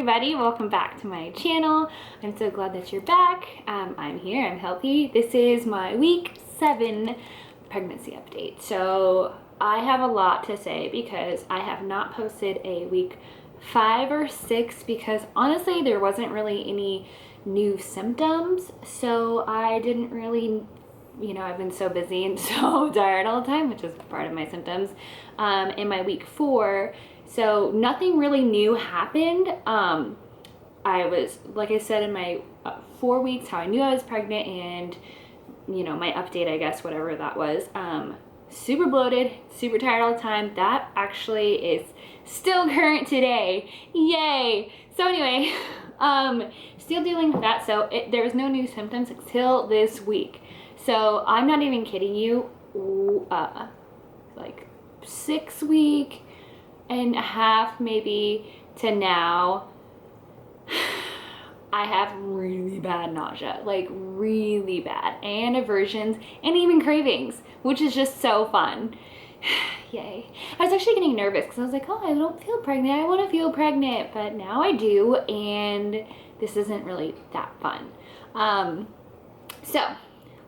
everybody, welcome back to my channel. I'm so glad that you're back. I'm here, I'm healthy. This is my week 7 pregnancy update. So I have a lot to say because I have not posted a week 5 or 6 because honestly there wasn't really any new symptoms. So I didn't really, I've been so busy and so tired all the time, which is part of my symptoms, in my week 4. So nothing really new happened. I was, like I said, in my 4 weeks, how I knew I was pregnant and, my update, I guess, whatever that was, super bloated, super tired all the time. That actually is still current today. Yay. So anyway, still dealing with that. So there was no new symptoms until this week. So I'm not even kidding you, like 6 weeks and a half maybe to now, I have really bad nausea, like really bad, and aversions and even cravings, which is just so fun. Yay. I was actually getting nervous because I was like, oh, I don't feel pregnant. I want to feel pregnant, but now I do, and this isn't really that fun. So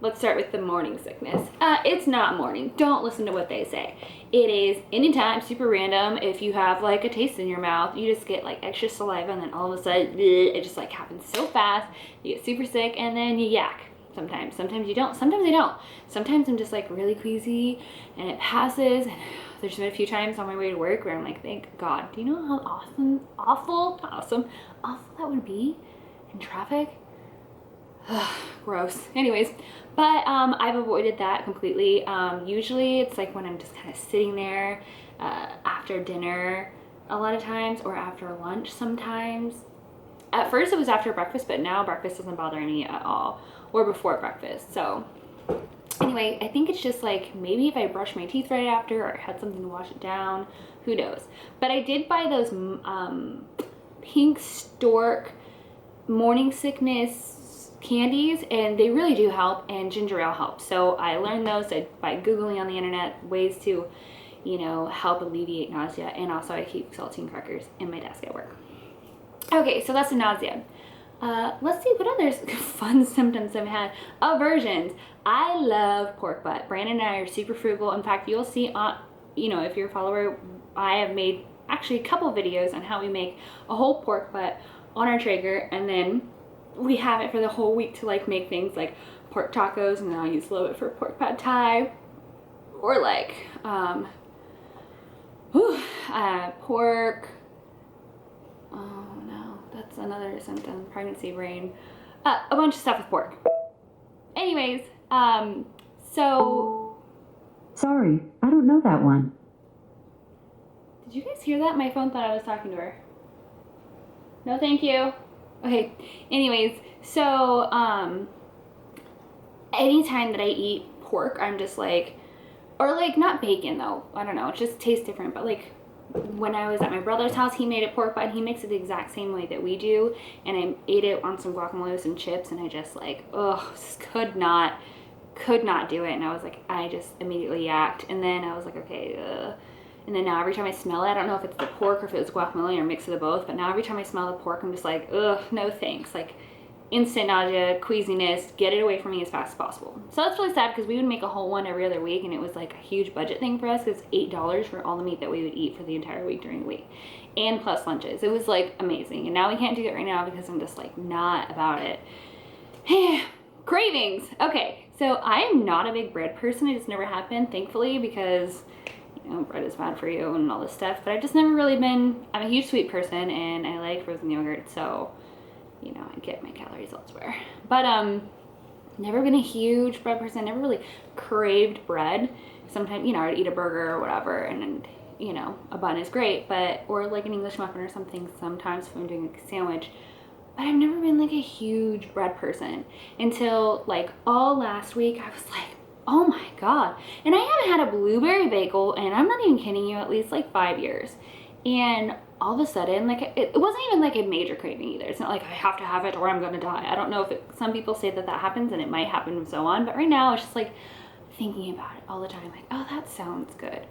let's start with the morning sickness. It's not morning. Don't listen to what they say. It is anytime, super random. If you have like a taste in your mouth, you just get like extra saliva, and then all of a sudden, it just like happens so fast. You get super sick, and then you yak. Sometimes you don't. Sometimes I don't. Sometimes I'm just like really queasy, and it passes. And there's been a few times on my way to work where I'm like, thank God. Do you know how awful that would be in traffic? Gross. Anyways, but I've avoided that completely. Usually it's like when I'm just kind of sitting there after dinner a lot of times, or after lunch sometimes. At first it was after breakfast, but now breakfast doesn't bother me at all, or before breakfast. So anyway, I think it's just like maybe if I brush my teeth right after, or had something to wash it down, who knows. But I did buy those pink stork morning sickness candies, and they really do help, and ginger ale helps. So I learned those by Googling on the internet ways to, help alleviate nausea, and also I keep saltine crackers in my desk at work. Okay, so that's the nausea. Let's see what other fun symptoms I've had. Aversions. I love pork butt. Brandon and I are super frugal. In fact, you'll see on, if you're a follower, I have made actually a couple videos on how we make a whole pork butt on our Traeger, and then we have it for the whole week to like make things like pork tacos, and then I'll use a little bit for pork pad thai, or like pork, oh no, that's another symptom, pregnancy brain, a bunch of stuff with pork. Anyways, so sorry, I don't know that one. Did you guys hear that? My phone thought I was talking to her. No, thank you. Okay, anyways, so anytime that I eat pork, I'm just like, or like not bacon though, I don't know, it just tastes different, but like when I was at my brother's house, he made a pork butt, and he makes it the exact same way that we do, and I ate it on some guacamole with some chips, and I just like, just could not do it, and I was like, I just immediately yacked, and then I was like, okay, and then now every time I smell it, I don't know if it's the pork or if it was guacamole or a mix of the both, but now every time I smell the pork, I'm just like, no thanks. Like instant nausea, queasiness, get it away from me as fast as possible. So that's really sad because we would make a whole one every other week, and it was like a huge budget thing for us because it's $8 for all the meat that we would eat for the entire week during the week, and plus lunches. It was like amazing, and now we can't do it right now because I'm just like not about it. Cravings. Okay, so I am not a big bread person. I just never have been, thankfully, because bread is bad for you and all this stuff, but I've just never really been, I'm a huge sweet person, and I like frozen yogurt, so, I get my calories elsewhere. But, never been a huge bread person, never really craved bread. Sometimes, I'd eat a burger or whatever, and a bun is great, but, or like an English muffin or something sometimes if I'm doing a sandwich, but I've never been like a huge bread person until like all last week. I was like, oh my God. And I haven't had a blueberry bagel, and I'm not even kidding you, at least like 5 years. And all of a sudden, like it wasn't even like a major craving either. It's not like I have to have it or I'm gonna die. I don't know if some people say that happens, and it might happen and so on. But right now it's just like thinking about it all the time. Like, oh, that sounds good.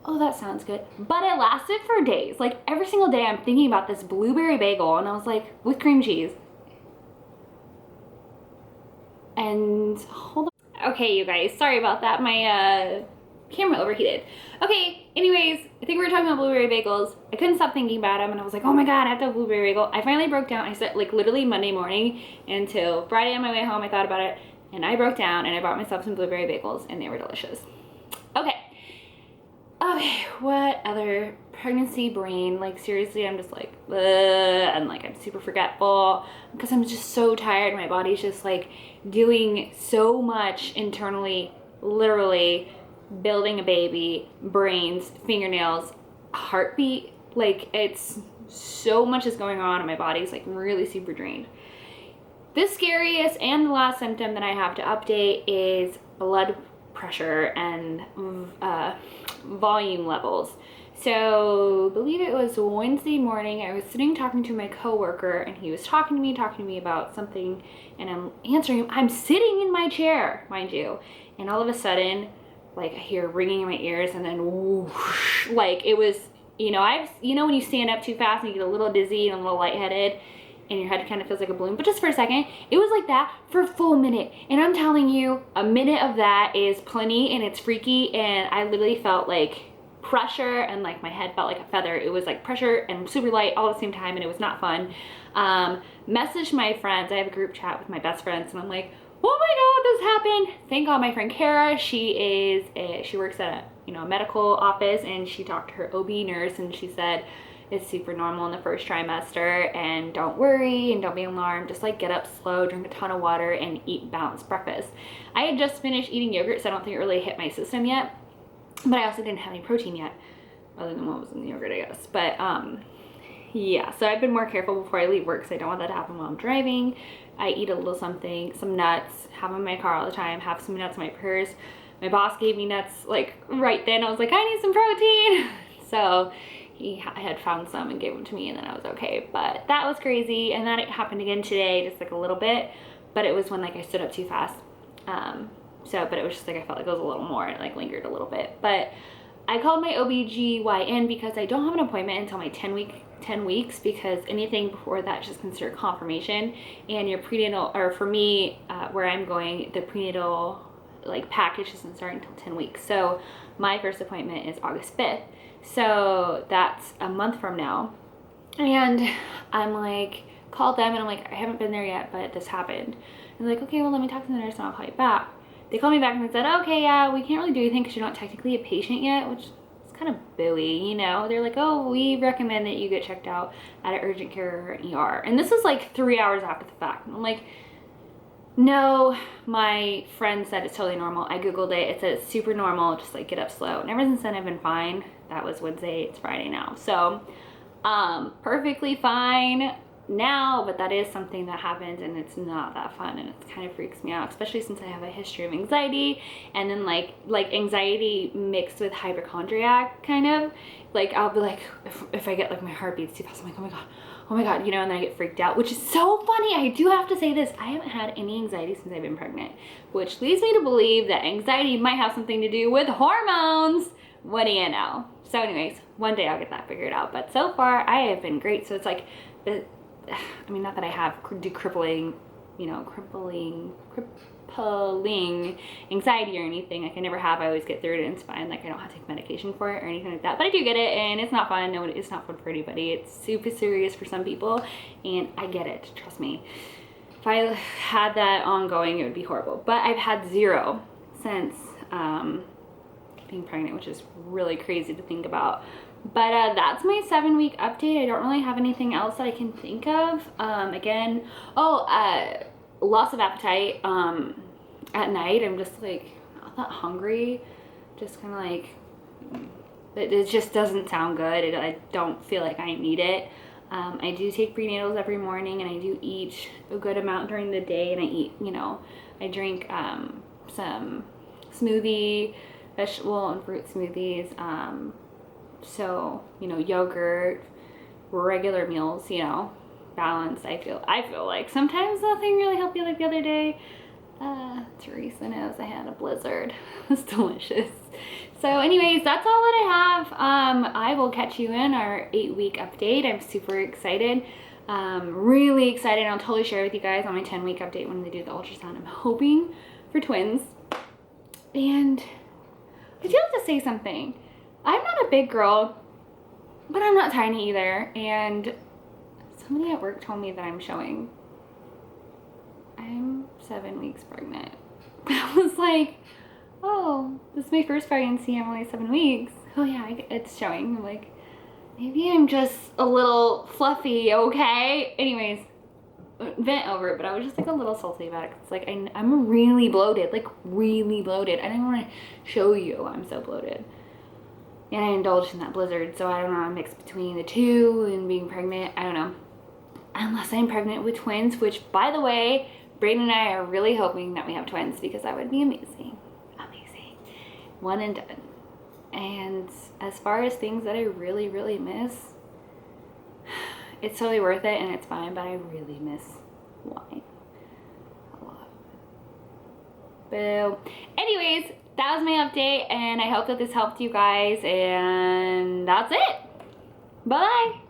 oh, that sounds good. But it lasted for days. Like every single day I'm thinking about this blueberry bagel, and I was like, with cream cheese. And hold on. Okay, you guys, sorry about that. My camera overheated. Okay, anyways, I think we were talking about blueberry bagels. I couldn't stop thinking about them, and I was like, oh my god, I have to have a blueberry bagel. I finally broke down. I said, like, literally Monday morning until Friday on my way home, I thought about it, and I broke down, and I bought myself some blueberry bagels, and they were delicious. Okay. Okay, what other pregnancy brain? Like, seriously, I'm just like, ugh, and like, I'm super forgetful because I'm just so tired. My body's just like doing so much internally, literally building a baby, brains, fingernails, heartbeat. Like, it's so much is going on, and my body's like really super drained. The scariest and the last symptom that I have to update is blood pressure and volume levels. So I believe it was Wednesday morning, I was sitting talking to my coworker, and he was talking to me about something, and I'm answering him. I'm sitting in my chair, mind you, and all of a sudden, like, I hear ringing in my ears, and then whoosh, like it was, you know, when you stand up too fast and you get a little dizzy and a little lightheaded, and your head kind of feels like a balloon, but just for a second, it was like that for a full minute. And I'm telling you, a minute of that is plenty, and it's freaky, and I literally felt like pressure, and like my head felt like a feather. It was like pressure and super light all at the same time, and it was not fun. Messaged my friends. I have a group chat with my best friends, and I'm like, oh my god, this happened. Thank God my friend Kara, she works at a medical office, and she talked to her OB nurse, and she said, it's super normal in the first trimester, and don't worry and don't be alarmed. Just like get up slow, drink a ton of water, and eat balanced breakfast. I had just finished eating yogurt, so I don't think it really hit my system yet, but I also didn't have any protein yet, other than what was in the yogurt, I guess. But yeah, so I've been more careful before I leave work, because I don't want that to happen while I'm driving. I eat a little something, some nuts, have them in my car all the time, have some nuts in my purse. My boss gave me nuts like right then. I was like, I need some protein. So he had found some and gave them to me, and then I was okay. But that was crazy, and that happened again today, just like a little bit, but it was when like I stood up too fast. But it was just like I felt like it was a little more, and it like lingered a little bit. But I called my OBGYN because I don't have an appointment until my 10 weeks, because anything before that is just considered confirmation. And your prenatal, or for me, where I'm going, the prenatal like package doesn't start until 10 weeks. So my first appointment is August 5th. So that's a month from now. And I'm like, called them, and I'm like, I haven't been there yet, but this happened. And they're like, okay, well, let me talk to the nurse and I'll call you back. They called me back and they said, okay, yeah, we can't really do anything because you're not technically a patient yet, which is kind of buoy, you know? They're like, oh, we recommend that you get checked out at an urgent care or an ER. And this is like 3 hours after the fact. And I'm like, no, my friend said it's totally normal. I Googled it. It says super normal, just like get up slow. And ever since then, I've been fine. That was Wednesday. It's Friday now. So perfectly fine now, but that is something that happens, and it's not that fun, and it kind of freaks me out, especially since I have a history of anxiety, and then like anxiety mixed with hypochondriac kind of. Like I'll be like, if I get like my heart beats too fast, I'm like, oh my god, you know, and then I get freaked out, which is so funny. I do have to say this, I haven't had any anxiety since I've been pregnant, which leads me to believe that anxiety might have something to do with hormones. What do you know? So anyways, one day I'll get that figured out, but so far I have been great. So it's like, I mean, not that I have crippling anxiety or anything. Like I never have. I always get through it, and it's fine. Like I don't have to take medication for it or anything like that. But I do get it, and it's not fun. No, it's not fun for anybody. It's super serious for some people, and I get it. Trust me. If I had that ongoing, it would be horrible. But I've had zero since being pregnant, which is really crazy to think about. But that's my 7-week update. I don't really have anything else that I can think of. Loss of appetite. At night, I'm just like not hungry, just kind of like it just doesn't sound good. I don't feel like I need it. I do take prenatals every morning, and I do eat a good amount during the day, and I eat, I drink some smoothie, vegetable and fruit smoothies. So, yogurt, regular meals, balanced. I feel like sometimes nothing really helped me, like the other day. Teresa knows I had a blizzard. It was delicious. So anyways, that's all that I have. I will catch you in our 8-week update. I'm super excited. Really excited. I'll totally share with you guys on my 10-week update when they do the ultrasound. I'm hoping for twins. And I do have to say something. I'm not a big girl, but I'm not tiny either. And somebody at work told me that I'm 7 weeks pregnant. I was like, oh, this is my first pregnancy. I'm only 7 weeks. Oh yeah, it's showing. I'm like, maybe I'm just a little fluffy, okay? Anyways, vent over it, but I was just like a little salty about it. It's like, I'm really bloated, like really bloated. I didn't want to show you I'm so bloated. And I indulged in that blizzard, so I don't know, I mixed between the two and being pregnant. I don't know. Unless I'm pregnant with twins, which, by the way, Brayden and I are really hoping that we have twins because that would be amazing. Amazing. One and done. And as far as things that I really, really miss, it's totally worth it and it's fine, but I really miss wine a lot. Boo. Anyways, that was my update and I hope that this helped you guys, and that's it. Bye.